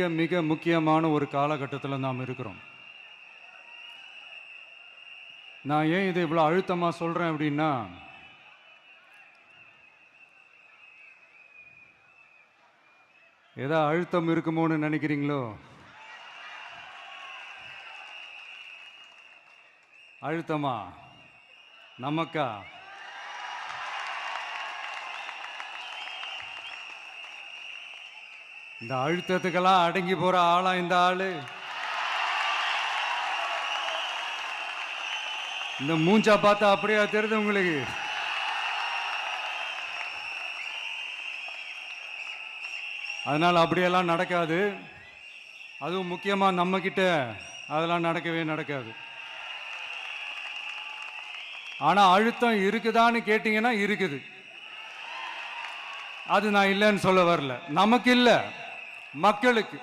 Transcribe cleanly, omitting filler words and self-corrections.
மிக மிக முக்கியமான ஒரு காலகட்டத்தில் நாம் இருக்கிறோம். நான் ஏன் இதை இவ்வளோ அழுத்தமாக சொல்கிறேன் அப்படின்னா, ஏதோ அழுத்தம் இருக்குமோன்னு நினைக்கிறீங்களோ? அழுத்தமா? நமக்கா? இந்த அழுத்தத்துக்கெல்லாம் அடங்கி போற ஆளா இந்த ஆளு? இந்த மூஞ்சா பார்த்தா அப்படியா தெரியுது உங்களுக்கு? அதனால அப்படியெல்லாம் நடக்காது. அதுவும் முக்கியமா நம்ம கிட்ட அதெல்லாம் நடக்கவே நடக்காது. ஆனா அழுத்தம் இருக்குதான்னு கேட்டீங்கன்னா இருக்குது. அது நான் இல்லைன்னு சொல்ல வரல. நமக்கு இல்லை, மக்களுக்கு.